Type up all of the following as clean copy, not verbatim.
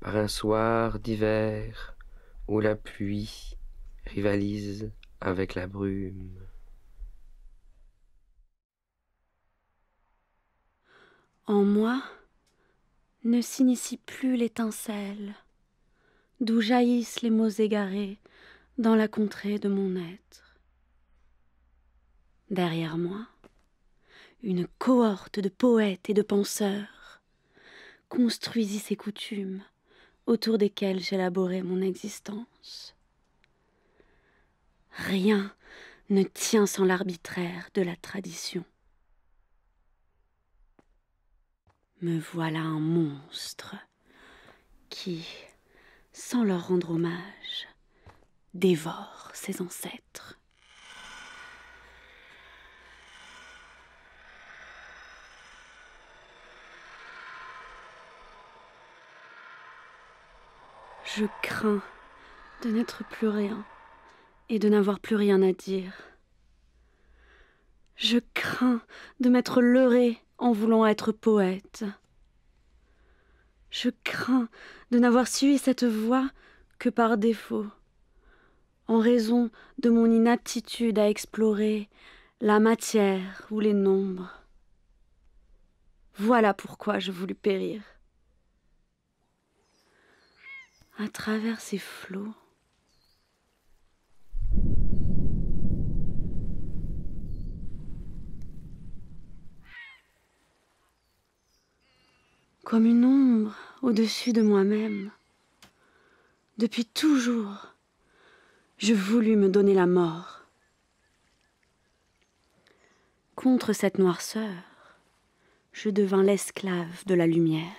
par un soir d'hiver où la pluie rivalise avec la brume. En moi ne s'initie plus l'étincelle, d'où jaillissent les mots égarés dans la contrée de mon être. Derrière moi, une cohorte de poètes et de penseurs construisit ces coutumes autour desquelles j'élaborais mon existence. Rien ne tient sans l'arbitraire de la tradition. Me voilà un monstre qui, sans leur rendre hommage, dévore ses ancêtres. Je crains de n'être plus rien et de n'avoir plus rien à dire. Je crains de m'être leurré en voulant être poète. Je crains de n'avoir suivi cette voie que par défaut, en raison de mon inaptitude à explorer la matière ou les nombres. Voilà pourquoi je voulus périr. À travers ces flots, comme une ombre au-dessus de moi-même, depuis toujours, je voulus me donner la mort. Contre cette noirceur, je devins l'esclave de la lumière.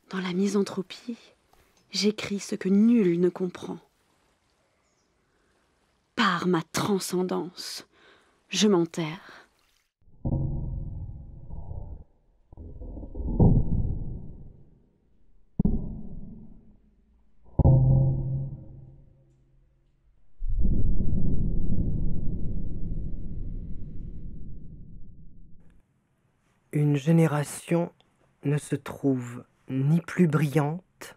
Dans la misanthropie, j'écris ce que nul ne comprend. Par ma transcendance, je m'enterre. Une génération ne se trouve ni plus brillante,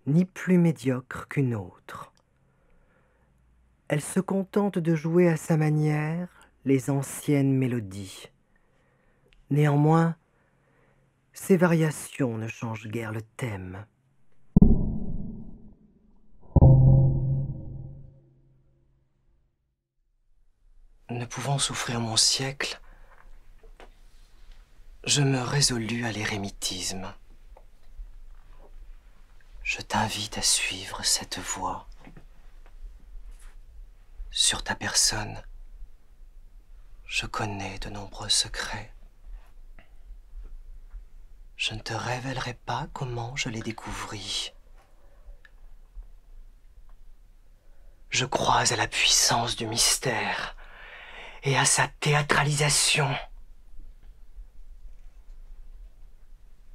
ni plus médiocre qu'une autre. Elle se contente de jouer à sa manière les anciennes mélodies. Néanmoins, ces variations ne changent guère le thème. Ne pouvant souffrir mon siècle, je me résolus à l'érémitisme. Je t'invite à suivre cette voie. Sur ta personne, je connais de nombreux secrets. Je ne te révélerai pas comment je les découvris. Je crois à la puissance du mystère et à sa théâtralisation.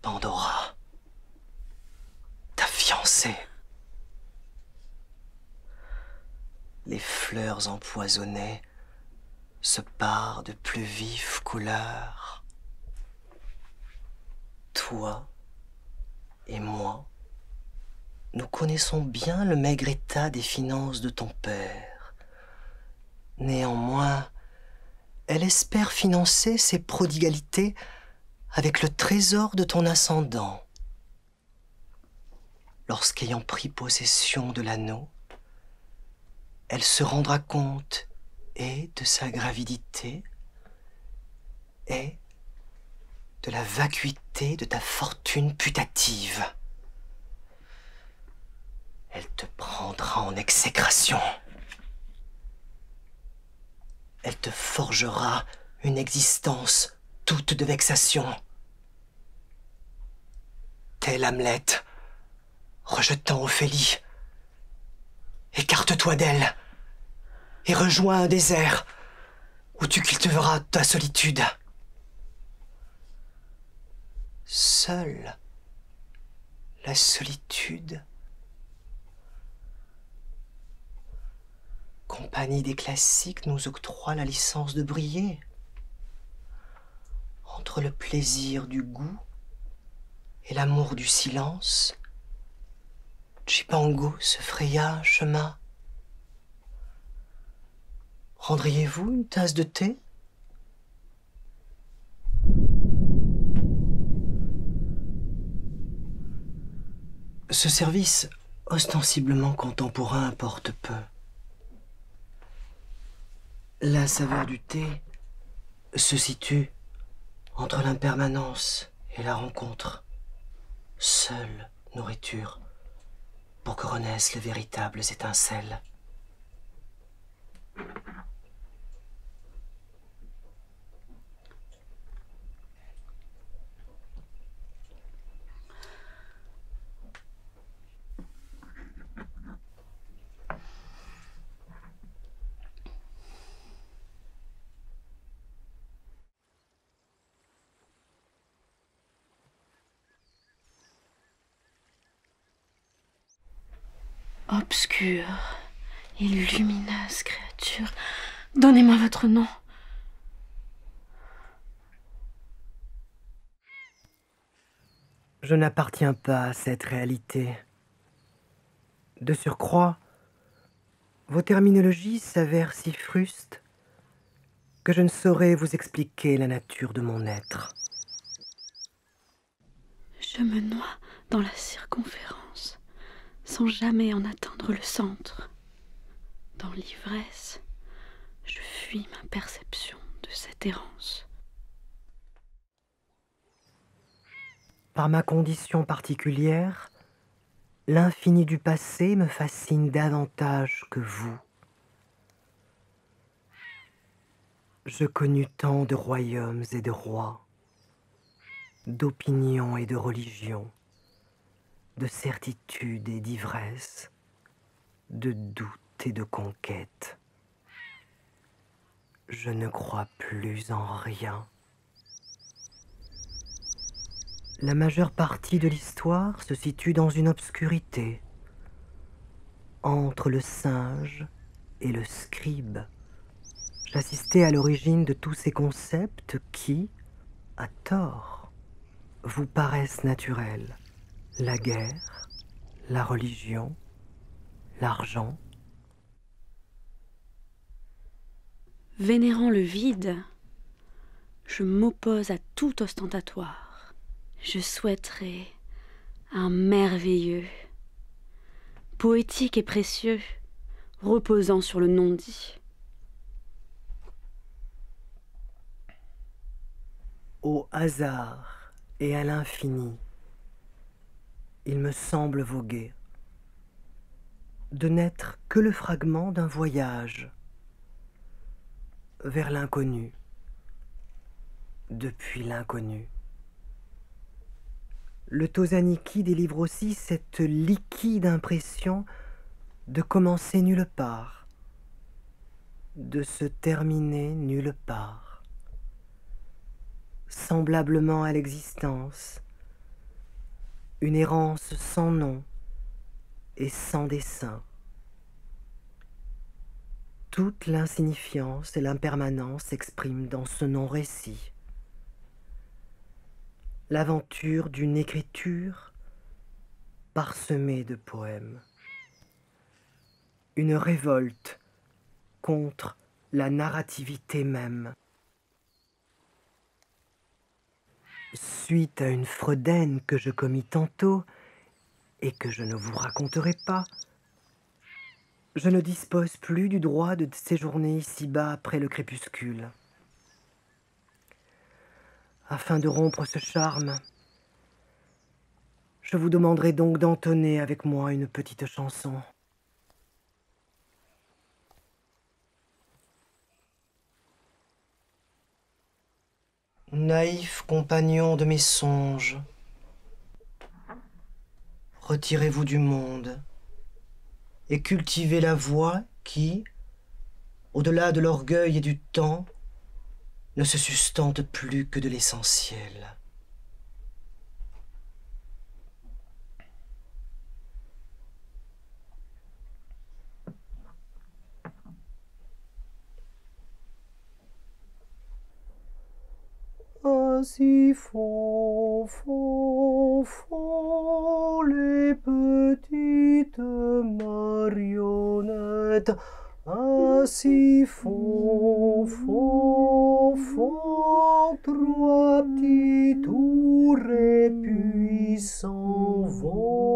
Pandora, ta fiancée. Les fleurs empoisonnées se parent de plus vives couleurs. Toi et moi, nous connaissons bien le maigre état des finances de ton père. Néanmoins, elle espère financer ses prodigalités avec le trésor de ton ascendant. Lorsqu'ayant pris possession de l'anneau, elle se rendra compte et de sa gravidité et de la vacuité de ta fortune putative. Elle te prendra en exécration. Elle te forgera une existence toute de vexation. Tel Hamlet, rejetant Ophélie, écarte-toi d'elle et rejoins un désert où tu cultiveras ta solitude. Seule la solitude, Compagnie des classiques nous octroie la licence de briller. Entre le plaisir du goût et l'amour du silence, Chipango se fraya un chemin. Prendriez-vous une tasse de thé? Ce service, ostensiblement contemporain, importe peu. La saveur du thé se situe entre l'impermanence et la rencontre. Seule nourriture pour que renaissent les véritables étincelles. Obscure et lumineuse créature, donnez-moi votre nom. Je n'appartiens pas à cette réalité. De surcroît, vos terminologies s'avèrent si frustes que je ne saurais vous expliquer la nature de mon être. Je me noie dans la circonférence, sans jamais en atteindre le centre. Dans l'ivresse, je fuis ma perception de cette errance. Par ma condition particulière, l'infini du passé me fascine davantage que vous. Je connus tant de royaumes et de rois, d'opinions et de religions, de certitude et d'ivresse, de doute et de conquête. Je ne crois plus en rien. La majeure partie de l'histoire se situe dans une obscurité, entre le singe et le scribe. J'assistais à l'origine de tous ces concepts qui, à tort, vous paraissent naturels. La guerre, la religion, l'argent. Vénérant le vide, je m'oppose à tout ostentatoire. Je souhaiterais un merveilleux, poétique et précieux, reposant sur le non-dit. Au hasard et à l'infini, il me semble voguer, de n'être que le fragment d'un voyage vers l'inconnu, depuis l'inconnu. Le Tozaniki délivre aussi cette liquide impression de commencer nulle part, de se terminer nulle part. Semblablement à l'existence, une errance sans nom et sans dessein. Toute l'insignifiance et l'impermanence s'expriment dans ce non-récit. L'aventure d'une écriture parsemée de poèmes. Une révolte contre la narrativité même. Suite à une freudaine que je commis tantôt et que je ne vous raconterai pas, je ne dispose plus du droit de séjourner ici-bas après le crépuscule. Afin de rompre ce charme, je vous demanderai donc d'entonner avec moi une petite chanson. Naïf compagnon de mes songes, retirez-vous du monde et cultivez la voix qui, au-delà de l'orgueil et du temps, ne se sustente plus que de l'essentiel. Ainsi font, font, font les petites marionnettes. Ainsi font, font, font trois petits tours et puis s'en vont.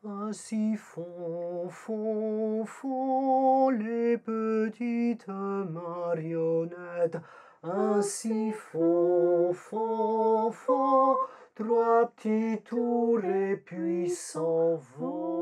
Ainsi font, font, font les petites marionnettes. Ainsi font, font, font trois petits tours et puis s'en vont.